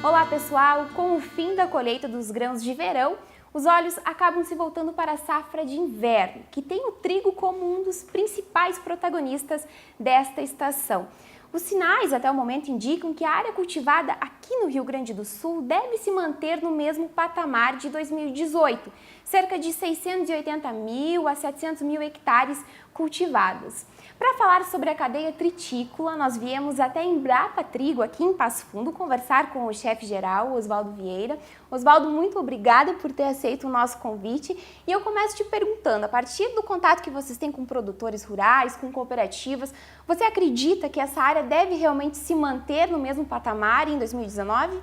Olá pessoal, com o fim da colheita dos grãos de verão, os olhos acabam se voltando para a safra de inverno, que tem o trigo como um dos principais protagonistas desta estação. Os sinais até o momento indicam que a área cultivada aqui no Rio Grande do Sul deve se manter no mesmo patamar de 2018, cerca de 680 mil a 700 mil hectares cultivados. Para falar sobre a cadeia tritícola, nós viemos até a Embrapa Trigo, aqui em Passo Fundo, conversar com o chefe-geral, Oswaldo Vieira. Oswaldo, muito obrigada por ter aceito o nosso convite. E eu começo te perguntando, a partir do contato que vocês têm com produtores rurais, com cooperativas, você acredita que essa área deve realmente se manter no mesmo patamar em 2019?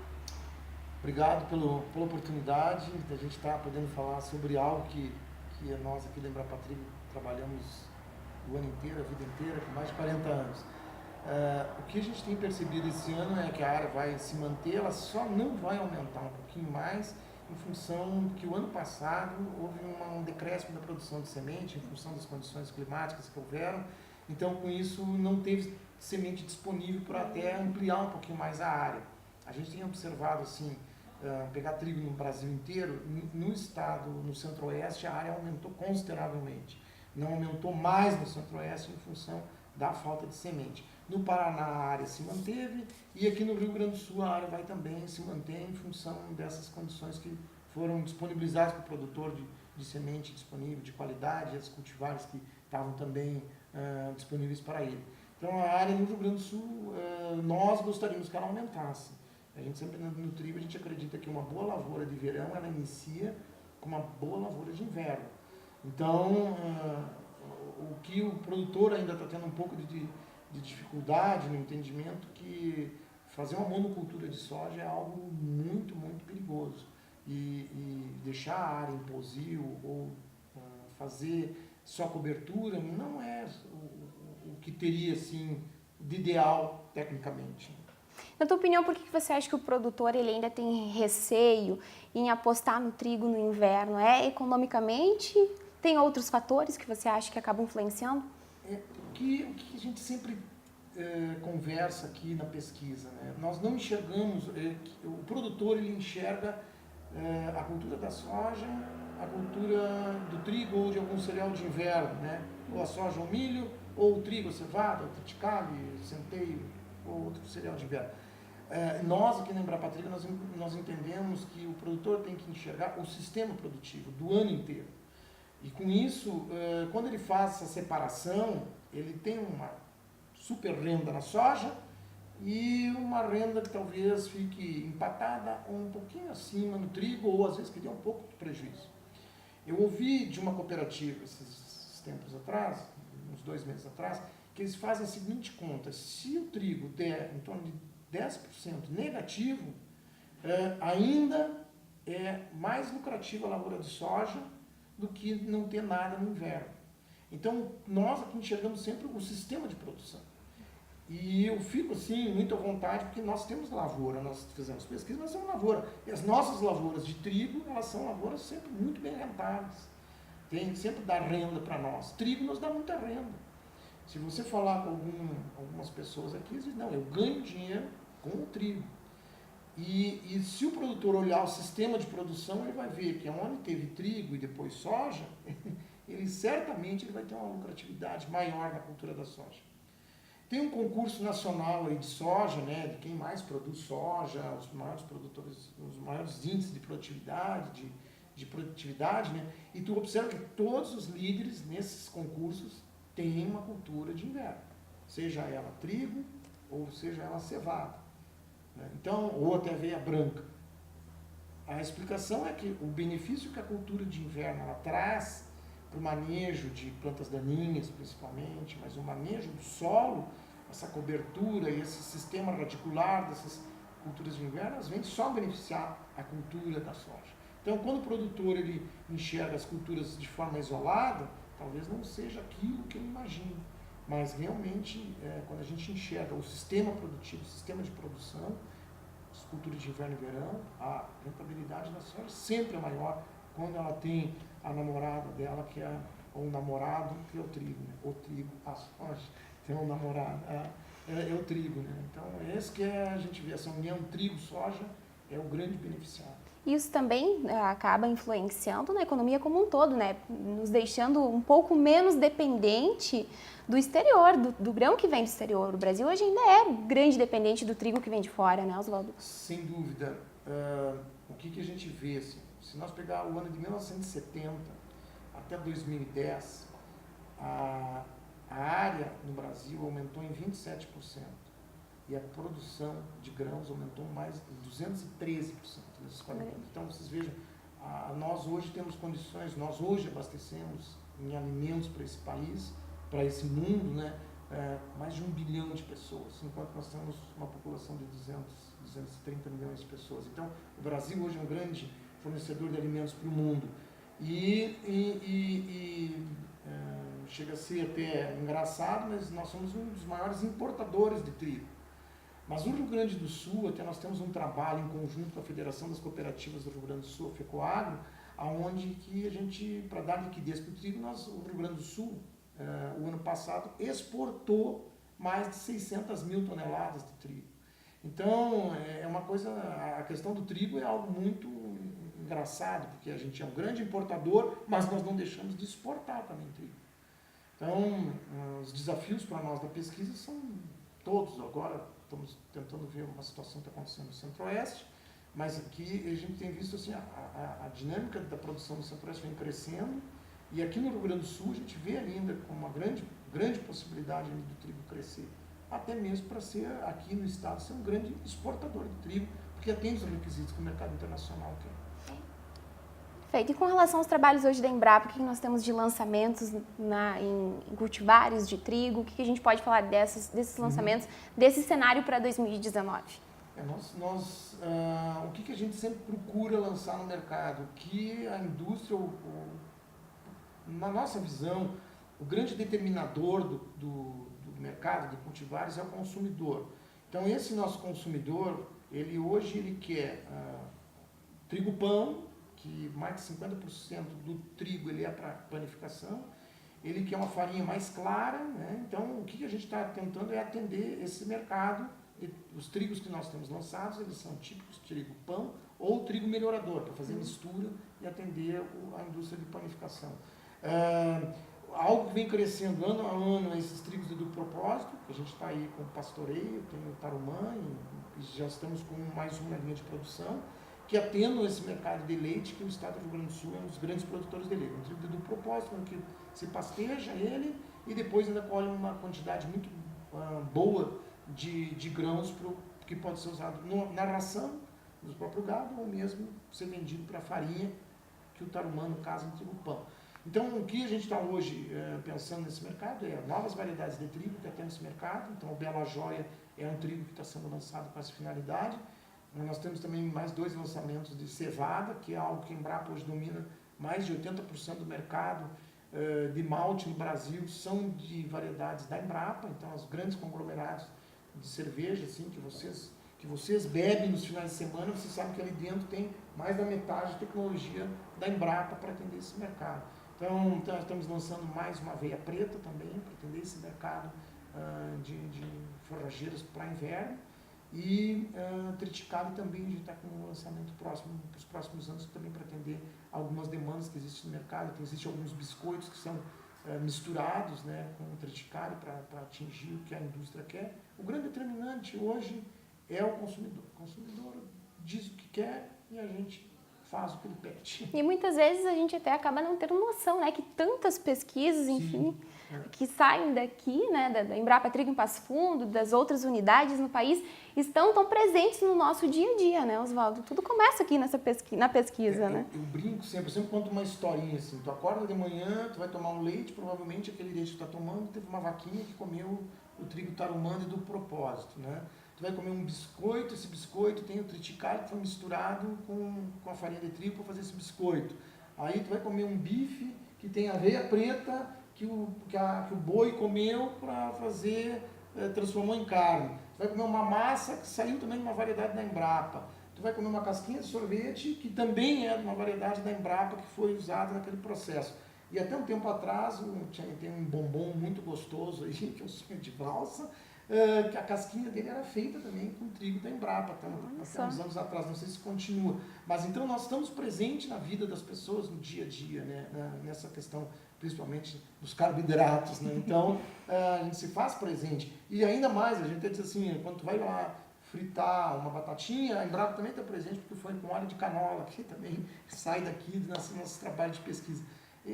Obrigado pela oportunidade de a gente estar podendo falar sobre algo que nós aqui da Embrapa Trigo trabalhamos o ano inteiro, a vida inteira, com mais de 40 anos. O que a gente tem percebido esse ano é que a área vai se manter, ela só não vai aumentar um pouquinho mais em função que o ano passado houve um decréscimo da produção de semente em função das condições climáticas que houveram. Então, com isso, não teve semente disponível para até ampliar um pouquinho mais a área. A gente tem observado, assim, pegar trigo no Brasil inteiro, no estado, no centro-oeste, a área aumentou consideravelmente. Não aumentou mais no centro-oeste em função da falta de semente. No Paraná a área se manteve e aqui no Rio Grande do Sul a área vai também se manter em função dessas condições que foram disponibilizadas para o produtor de semente disponível, de qualidade, e as cultivares que estavam também disponíveis para ele. Então a área no Rio Grande do Sul, nós gostaríamos que ela aumentasse. A gente sempre no trigo a gente acredita que uma boa lavoura de verão ela inicia com uma boa lavoura de inverno. Então, o que o produtor ainda está tendo um pouco de dificuldade no entendimento que fazer uma monocultura de soja é algo muito, muito perigoso. E deixar a área em posil ou fazer só cobertura não é o que teria assim, de ideal tecnicamente. Na tua opinião, por que você acha que o produtor ele ainda tem receio em apostar no trigo no inverno? É economicamente? Tem outros fatores que você acha que acabam influenciando? O que a gente sempre conversa aqui na pesquisa, né? Nós não enxergamos, o produtor ele enxerga a cultura da soja, a cultura do trigo ou de algum cereal de inverno, né? Ou a soja ou milho, ou o trigo, a cevada, o triticale, centeio, ou outro cereal de inverno. Nós aqui na Embrapa Trigo nós entendemos que o produtor tem que enxergar o sistema produtivo do ano inteiro. E com isso, quando ele faz essa separação, ele tem uma super renda na soja e uma renda que talvez fique empatada ou um pouquinho acima no trigo, ou às vezes que dê um pouco de prejuízo. Eu ouvi de uma cooperativa esses tempos atrás, uns 2 meses atrás, que eles fazem a seguinte conta: se o trigo der em torno de 10% negativo, ainda é mais lucrativa a lavoura de soja do que não ter nada no inverno. Então, nós aqui enxergamos sempre o sistema de produção. E eu fico, assim, muito à vontade, porque nós temos lavoura, nós fizemos pesquisa, mas temos lavoura. E as nossas lavouras de trigo, elas são lavouras sempre muito bem rentáveis. Sempre dá renda para nós. Trigo nos dá muita renda. Se você falar com algumas pessoas aqui, eles dizem, não, eu ganho dinheiro com o trigo. E se o produtor olhar o sistema de produção, ele vai ver que onde teve trigo e depois soja, ele certamente vai ter uma lucratividade maior na cultura da soja. Tem um concurso nacional aí de soja, né, de quem mais produz soja, os maiores produtores, os maiores índices de produtividade, né, e tu observa que todos os líderes nesses concursos têm uma cultura de inverno, seja ela trigo ou seja ela cevada. Então, ou até aveia branca. A explicação é que o benefício que a cultura de inverno ela traz para o manejo de plantas daninhas, principalmente, mas o manejo do solo, essa cobertura e esse sistema radicular dessas culturas de inverno, elas vêm só beneficiar a cultura da soja. Então, quando o produtor ele enxerga as culturas de forma isolada, talvez não seja aquilo que ele imagina. Mas realmente, quando a gente enxerga o sistema produtivo, o sistema de produção, as culturas de inverno e verão, a rentabilidade da soja sempre é maior quando ela tem a namorada dela, ou o namorado, que é o trigo, né? O trigo, a soja, tem um namorado, é o trigo, né? Então, esse que a gente vê, essa união trigo-soja é o grande beneficiário. Isso também acaba influenciando na economia como um todo, né? Nos deixando um pouco menos dependente do exterior, do grão que vem do exterior. O Brasil hoje ainda é grande dependente do trigo que vem de fora, né, Oswaldo? Sem dúvida. O que a gente vê, assim, se nós pegar o ano de 1970 até 2010, a área no Brasil aumentou em 27%. E a produção de grãos aumentou mais de 213% nesses 40 anos. Então, vocês vejam, nós hoje temos condições, nós hoje abastecemos em alimentos para esse país, para esse mundo, né, mais de 1 bilhão de pessoas, enquanto nós temos uma população de 230 milhões de pessoas. Então, o Brasil hoje é um grande fornecedor de alimentos para o mundo. Chega a ser até engraçado, mas nós somos um dos maiores importadores de trigo. Mas no Rio Grande do Sul, até nós temos um trabalho em conjunto com a Federação das Cooperativas do Rio Grande do Sul, a FECOAGRO, onde que a gente, para dar liquidez para o trigo, o Rio Grande do Sul, o ano passado, exportou mais de 600 mil toneladas de trigo. Então, é uma coisa, a questão do trigo é algo muito engraçado, porque a gente é um grande importador, mas nós não deixamos de exportar também trigo. Então, os desafios para nós da pesquisa são todos. Agora estamos tentando ver uma situação que está acontecendo no Centro-Oeste, mas aqui a gente tem visto assim, a dinâmica da produção no Centro-Oeste vem crescendo, e aqui no Rio Grande do Sul a gente vê ainda como uma grande possibilidade do trigo crescer, até mesmo para ser, aqui no estado, ser um grande exportador de trigo, porque atende os requisitos que o mercado internacional quer. Perfeito. E com relação aos trabalhos hoje da Embrapa, o que nós temos de lançamentos em cultivares de trigo? O que a gente pode falar desses lançamentos, desse cenário para 2019? O que a gente sempre procura lançar no mercado? Que a indústria, na nossa visão, o grande determinador do mercado de cultivares é o consumidor. Então, esse nosso consumidor, hoje ele quer trigo-pão, que mais de 50% do trigo ele é para panificação, ele quer uma farinha mais clara, né? Então o que a gente está tentando é atender esse mercado. Os trigos que nós temos lançados, eles são típicos trigo pão ou trigo melhorador, para fazer mistura e atender a indústria de panificação. Algo que vem crescendo ano a ano é esses trigos de duplo propósito, que a gente está aí com pastoreio, tem o tarumã, e já estamos com mais uma linha de produção, que atendam esse mercado de leite, que o estado do Rio Grande do Sul é um dos grandes produtores de leite. Um trigo de duplo propósito, que se pasteja ele e depois ainda colhe uma quantidade muito boa de grãos que pode ser usado na ração do próprio gado ou mesmo ser vendido para farinha, que o tarumã, no caso, é um trigo pão. Então, o que a gente está hoje pensando nesse mercado é novas variedades de trigo que atendem esse mercado. Então, o Bela Joia é um trigo que está sendo lançado com essa finalidade. Nós temos também mais 2 lançamentos de cevada, que é algo que a Embrapa hoje domina. Mais de 80% do mercado de malte no Brasil são de variedades da Embrapa. Então, os grandes conglomerados de cerveja, assim, que vocês bebem nos finais de semana, vocês sabem que ali dentro tem mais da metade de tecnologia da Embrapa para atender esse mercado. Então, nós estamos lançando mais uma aveia preta também, para atender esse mercado de forrageiras para inverno. E triticale também, a gente está com um lançamento próximo, para os próximos anos, também para atender algumas demandas que existem no mercado. Existem alguns biscoitos que são misturados, né, com o triticale para atingir o que a indústria quer. O grande determinante hoje é o consumidor. O consumidor diz o que quer e a gente faz o que ele pede. E muitas vezes a gente até acaba não tendo noção, né, que tantas pesquisas, enfim, que saem daqui, né, da Embrapa Trigo em Passo Fundo, das outras unidades no país, estão tão presentes no nosso dia a dia, né, Oswaldo? Tudo começa aqui na pesquisa, né? Eu brinco sempre, eu sempre conto uma historinha assim. Tu acorda de manhã, tu vai tomar um leite, provavelmente aquele leite que tu está tomando teve uma vaquinha que comeu o trigo tarumã do propósito, né? Tu vai comer um biscoito, esse biscoito tem o triticale que foi misturado com a farinha de trigo para fazer esse biscoito. Aí tu vai comer um bife que tem aveia preta que o boi comeu para fazer, transformou em carne. Tu vai comer uma massa que saiu também de uma variedade da Embrapa. Tu vai comer uma casquinha de sorvete que também é de uma variedade da Embrapa que foi usada naquele processo. E até um tempo atrás tem um bombom muito gostoso aí, que é o sonho de valsa, que a casquinha dele era feita também com trigo da Embrapa, até uns anos atrás, não sei se continua. Mas então nós estamos presentes na vida das pessoas no dia a dia, né? Nessa questão, principalmente dos carboidratos, né? Então a gente se faz presente. E ainda mais, a gente diz assim, quando tu vai lá fritar uma batatinha, a Embrapa também está presente, porque foi com óleo de canola, que também sai daqui do nosso trabalho de pesquisa.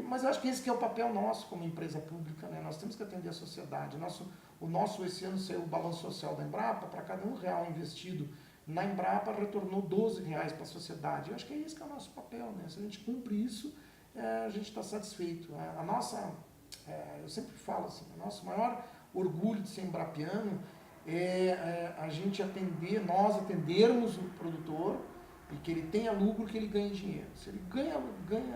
Mas eu acho que esse que é o papel nosso como empresa pública, né? Nós temos que atender a sociedade. O nosso esse ano saiu o balanço social da Embrapa, para cada R$1 investido na Embrapa, retornou R$12 para a sociedade. Eu acho que é esse que é o nosso papel, né? Se a gente cumpre isso, a gente está satisfeito. Eu sempre falo assim, o nosso maior orgulho de ser embrapiano a gente nós atendermos o produtor e que ele tenha lucro, que ele ganhe dinheiro. Se ele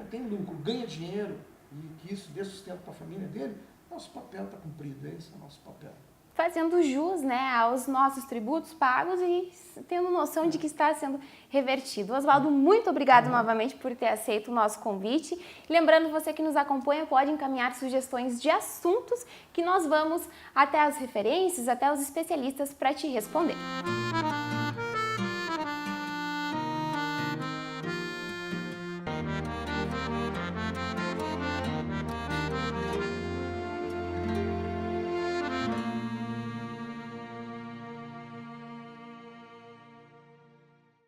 tem lucro, ganha dinheiro e que isso dê sustento para a família dele, nosso papel está cumprido, esse é o nosso papel. Fazendo jus, né, aos nossos tributos pagos e tendo noção de que está sendo revertido. Oswaldo, muito obrigado novamente por ter aceito o nosso convite. Lembrando, você que nos acompanha pode encaminhar sugestões de assuntos que nós vamos até as referências, até os especialistas para te responder.